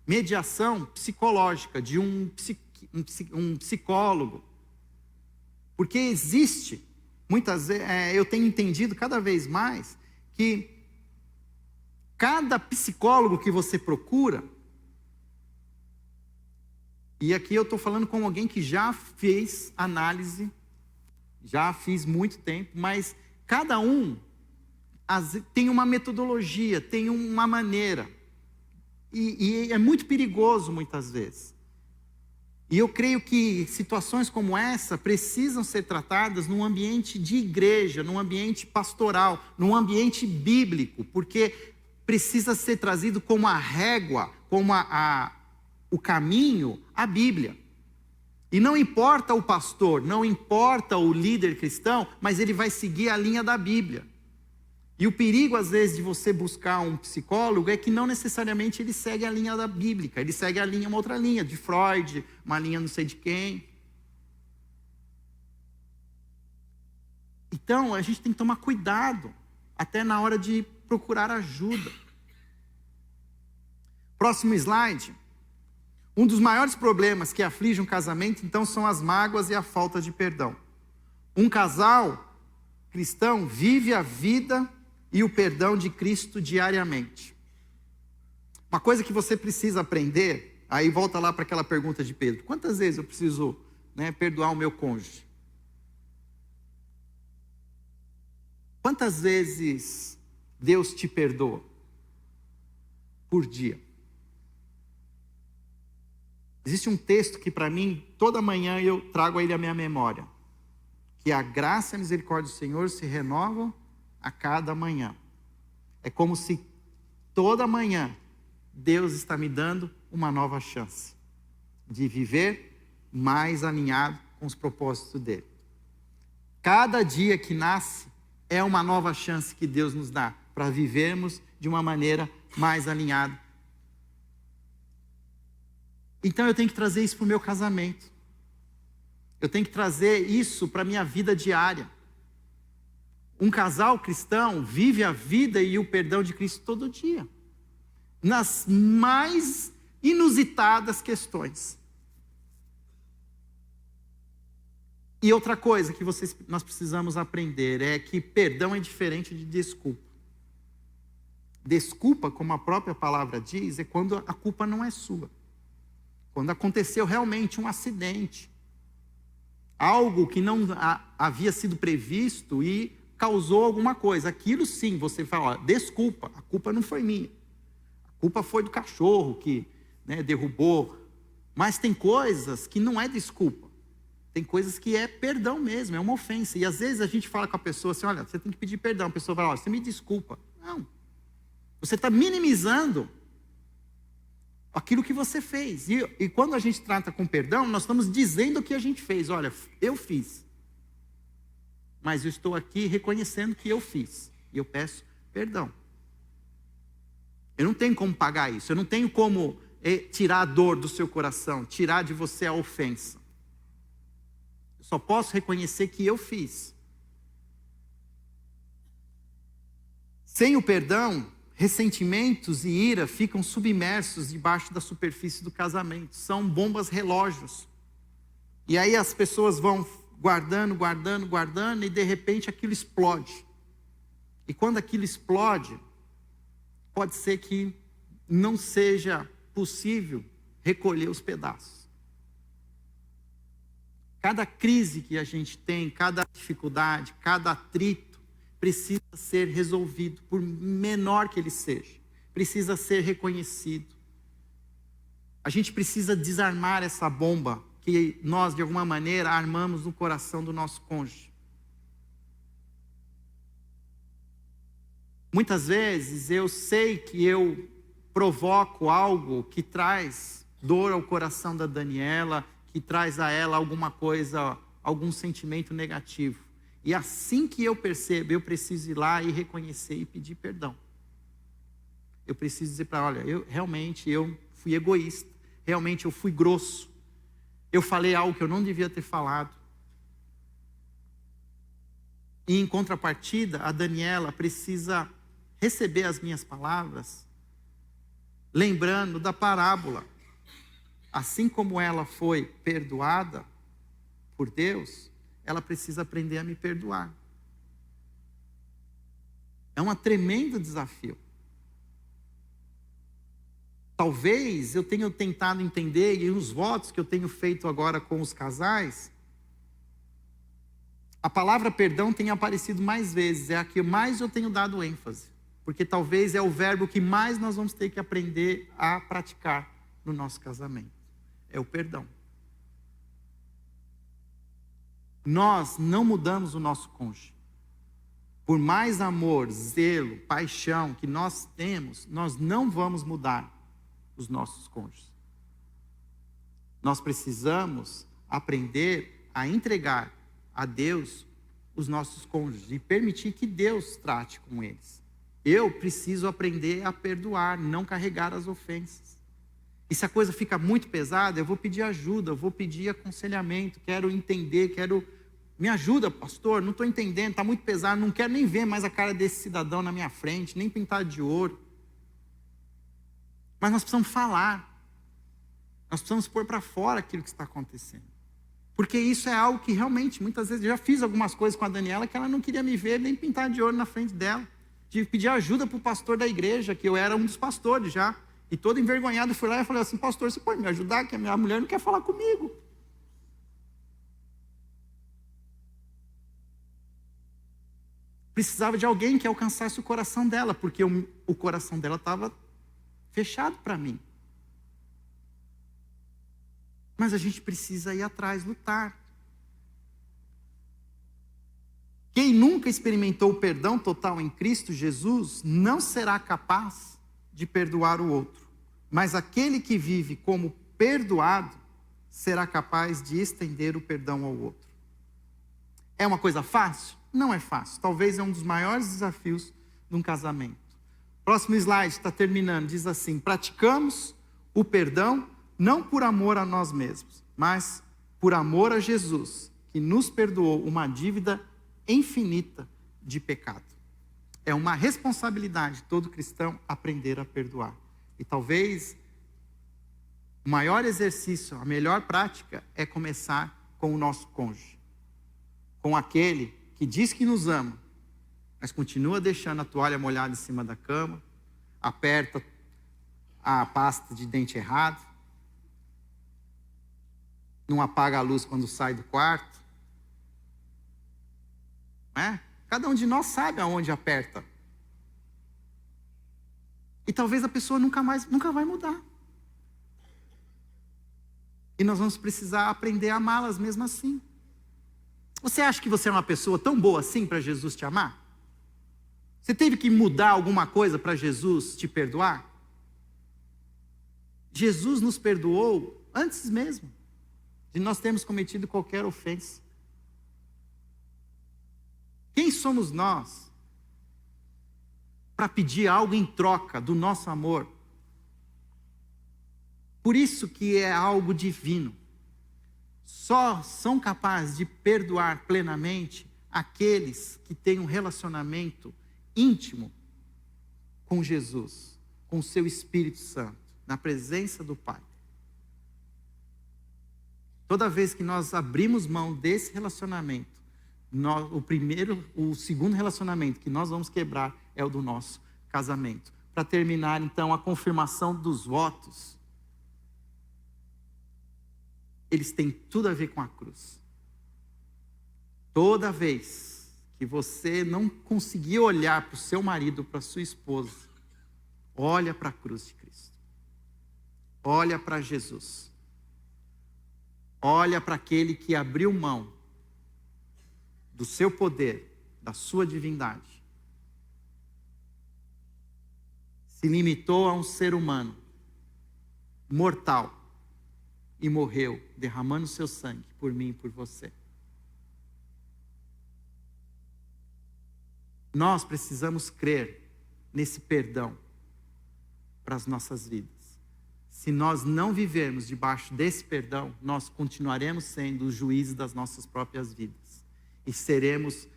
mediação psicológica de um psicólogo. Porque existe, muitas vezes, eu tenho entendido cada vez mais que cada psicólogo que você procura, e aqui eu estou falando com alguém que já fez análise, já fiz muito tempo, mas cada um tem uma metodologia, tem uma maneira. E é muito perigoso muitas vezes. E eu creio que situações como essa precisam ser tratadas num ambiente de igreja, num ambiente pastoral, num ambiente bíblico, porque precisa ser trazido como a régua, como o caminho, a Bíblia. E não importa o pastor, não importa o líder cristão, mas ele vai seguir a linha da Bíblia. E o perigo, às vezes, de você buscar um psicólogo é que não necessariamente ele segue a linha da bíblica, ele segue uma outra linha, de Freud, uma linha não sei de quem. Então, a gente tem que tomar cuidado, até na hora de procurar ajuda. Próximo slide. Um dos maiores problemas que aflige um casamento, então, são as mágoas e a falta de perdão. Um casal cristão vive a vida e o perdão de Cristo diariamente. Uma coisa que você precisa aprender, aí volta lá para aquela pergunta de Pedro: quantas vezes eu preciso perdoar o meu cônjuge? Quantas vezes Deus te perdoa por dia? Existe um texto que para mim, toda manhã eu trago a ele à minha memória, que a graça e a misericórdia do Senhor se renovam a cada manhã. É como se toda manhã Deus está me dando uma nova chance de viver mais alinhado com os propósitos dele. Cada dia que nasce é uma nova chance que Deus nos dá para vivermos de uma maneira mais alinhada. Então eu tenho que trazer isso para o meu casamento. Eu tenho que trazer isso para a minha vida diária. Um casal cristão vive a vida e o perdão de Cristo todo dia, nas mais inusitadas questões. E outra coisa que nós precisamos aprender é que perdão é diferente de desculpa. Desculpa, como a própria palavra diz, é quando a culpa não é sua. Quando aconteceu realmente um acidente, algo que não havia sido previsto e causou alguma coisa. Aquilo sim, você fala, desculpa, a culpa não foi minha. A culpa foi do cachorro que derrubou. Mas tem coisas que não é desculpa. Tem coisas que é perdão mesmo, é uma ofensa. E às vezes a gente fala com a pessoa assim, olha, você tem que pedir perdão. A pessoa fala, você me desculpa. Não. Você está minimizando aquilo que você fez. E quando a gente trata com perdão, nós estamos dizendo o que a gente fez. Olha, eu fiz. Mas eu estou aqui reconhecendo que eu fiz. E eu peço perdão. Eu não tenho como pagar isso. Eu não tenho como tirar a dor do seu coração. Tirar de você a ofensa. Eu Só posso reconhecer que eu fiz. Sem o perdão, ressentimentos e ira ficam submersos debaixo da superfície do casamento. São bombas relógios. E aí as pessoas vão guardando, guardando, guardando, e de repente aquilo explode. E quando aquilo explode, pode ser que não seja possível recolher os pedaços. Cada crise que a gente tem, cada dificuldade, cada atrito, precisa ser resolvido, por menor que ele seja. Precisa ser reconhecido. A gente precisa desarmar essa bomba que nós, de alguma maneira, armamos no coração do nosso cônjuge. Muitas vezes eu sei que eu provoco algo que traz dor ao coração da Daniela, que traz a ela alguma coisa, algum sentimento negativo. E assim que eu percebo, eu preciso ir lá e reconhecer e pedir perdão. Eu preciso dizer para ela, olha, eu fui egoísta, realmente eu fui grosso. Eu falei algo que eu não devia ter falado. E em contrapartida, a Daniela precisa receber as minhas palavras, lembrando da parábola. Assim como ela foi perdoada por Deus, ela precisa aprender a me perdoar. É um tremendo desafio. Talvez eu tenha tentado entender, e os votos que eu tenho feito agora com os casais, a palavra perdão tem aparecido mais vezes, é a que mais eu tenho dado ênfase. Porque talvez é o verbo que mais nós vamos ter que aprender a praticar no nosso casamento. É o perdão. Nós não mudamos o nosso cônjuge. Por mais amor, zelo, paixão que nós temos, nós não vamos mudar os nossos cônjuges. Nós precisamos aprender a entregar a Deus os nossos cônjuges e permitir que Deus trate com eles. Eu preciso aprender a perdoar, não carregar as ofensas. E se a coisa fica muito pesada, eu vou pedir ajuda, eu vou pedir aconselhamento, quero entender, me ajuda, pastor, não estou entendendo, está muito pesado, não quero nem ver mais a cara desse cidadão na minha frente, nem pintar de ouro. Mas nós precisamos falar, nós precisamos pôr para fora aquilo que está acontecendo. Porque isso é algo que realmente, muitas vezes, eu já fiz algumas coisas com a Daniela que ela não queria me ver, nem pintar de ouro na frente dela. Tive que pedir ajuda para o pastor da igreja, que eu era um dos pastores já. E todo envergonhado fui lá e falei assim, pastor, você pode me ajudar? Que a minha mulher não quer falar comigo. Precisava de alguém que alcançasse o coração dela, porque o coração dela estava fechado para mim. Mas a gente precisa ir atrás, lutar. Quem nunca experimentou o perdão total em Cristo Jesus, não será capaz de perdoar o outro. Mas aquele que vive como perdoado, será capaz de estender o perdão ao outro. É uma coisa fácil? Não é fácil. Talvez é um dos maiores desafios de um casamento. Próximo slide, está terminando, diz assim: praticamos o perdão não por amor a nós mesmos, mas por amor a Jesus, que nos perdoou uma dívida infinita de pecado. É uma responsabilidade de todo cristão aprender a perdoar. E talvez o maior exercício, a melhor prática é começar com o nosso cônjuge. Com aquele que diz que nos ama, mas continua deixando a toalha molhada em cima da cama, aperta a pasta de dente errado, não apaga a luz quando sai do quarto. Cada um de nós sabe aonde aperta. E talvez a pessoa nunca vai mudar. E nós vamos precisar aprender a amá-las mesmo assim. Você acha que você é uma pessoa tão boa assim para Jesus te amar? Você teve que mudar alguma coisa para Jesus te perdoar? Jesus nos perdoou antes mesmo de nós termos cometido qualquer ofensa. Quem somos nós para pedir algo em troca do nosso amor? Por isso que é algo divino. só são capazes de perdoar plenamente aqueles que têm um relacionamento íntimo com Jesus, com o seu Espírito Santo, na presença do Pai. Toda vez que nós abrimos mão desse relacionamento, o segundo relacionamento que nós vamos quebrar é o do nosso casamento. Para terminar, então, a confirmação dos votos, eles têm tudo a ver com a cruz. Toda vez que você não conseguir olhar para o seu marido, para a sua esposa, olha para a cruz de Cristo. Olha para Jesus. Olha para aquele que abriu mão do seu poder, da sua divindade. Se limitou a um ser humano, mortal, e morreu, derramando seu sangue por mim e por você. Nós precisamos crer nesse perdão para as nossas vidas. Se nós não vivermos debaixo desse perdão, nós continuaremos sendo os juízes das nossas próprias vidas. E seremos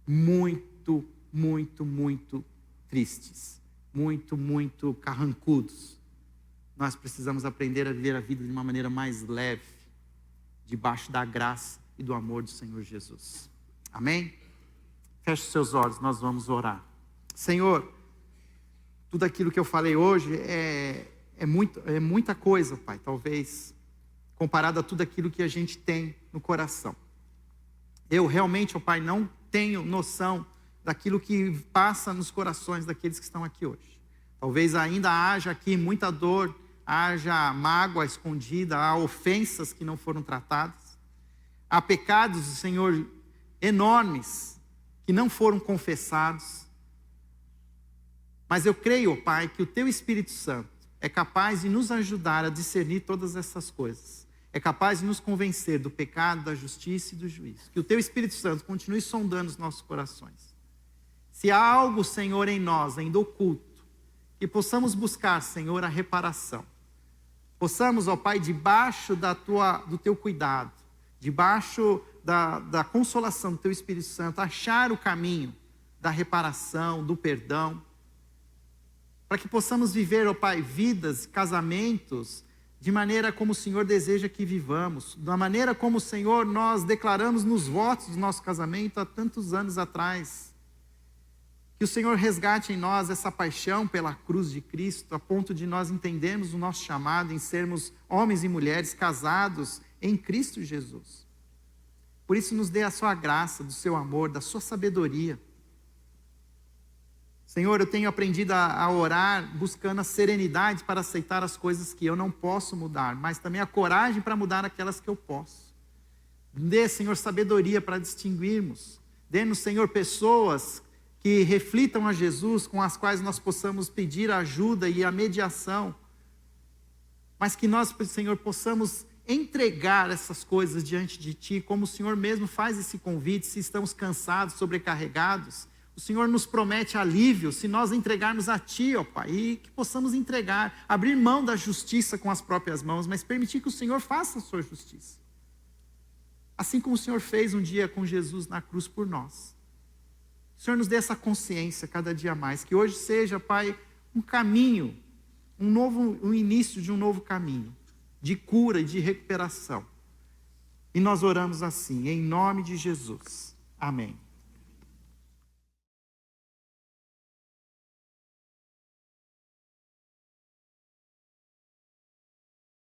muito, muito, muito tristes. Muito, muito carrancudos. Nós precisamos aprender a viver a vida de uma maneira mais leve, debaixo da graça e do amor do Senhor Jesus. Amém? Feche os seus olhos, nós vamos orar. Senhor, tudo aquilo que eu falei hoje é muita coisa, Pai, talvez, comparado a tudo aquilo que a gente tem no coração. Eu realmente, ó Pai, não tenho noção daquilo que passa nos corações daqueles que estão aqui hoje. Talvez ainda haja aqui muita dor, haja mágoa escondida, há ofensas que não foram tratadas, há pecados, Senhor, enormes, que não foram confessados. Mas eu creio, ó Pai, que o Teu Espírito Santo é capaz de nos ajudar a discernir todas essas coisas. É capaz de nos convencer do pecado, da justiça e do juízo. Que o Teu Espírito Santo continue sondando os nossos corações. Se há algo, Senhor, em nós ainda oculto, que possamos buscar, Senhor, a reparação. Possamos, ó Pai, debaixo do Teu cuidado, debaixo da consolação do Teu Espírito Santo, achar o caminho da reparação, do perdão, para que possamos viver, ó Pai, vidas, casamentos, de maneira como o Senhor deseja que vivamos, da maneira como o Senhor nós declaramos nos votos do nosso casamento há tantos anos atrás. Que o Senhor resgate em nós essa paixão pela cruz de Cristo, a ponto de nós entendermos o nosso chamado em sermos homens e mulheres casados em Cristo Jesus. Por isso nos dê a sua graça, do seu amor, da sua sabedoria. Senhor, eu tenho aprendido a orar buscando a serenidade para aceitar as coisas que eu não posso mudar, mas também a coragem para mudar aquelas que eu posso. Dê, Senhor, sabedoria para distinguirmos. Dê-nos, Senhor, pessoas que reflitam a Jesus, com as quais nós possamos pedir a ajuda e a mediação, mas que nós, Senhor, possamos entregar essas coisas diante de Ti, como o Senhor mesmo faz esse convite. Se estamos cansados, sobrecarregados, o Senhor nos promete alívio se nós entregarmos a Ti, ó Pai, e que possamos entregar, abrir mão da justiça com as próprias mãos, mas permitir que o Senhor faça a sua justiça. Assim como o Senhor fez um dia com Jesus na cruz por nós. O Senhor nos dê essa consciência cada dia mais, que hoje seja, Pai, um caminho, um início de um novo caminho, de cura e de recuperação. E nós oramos assim, em nome de Jesus. Amém.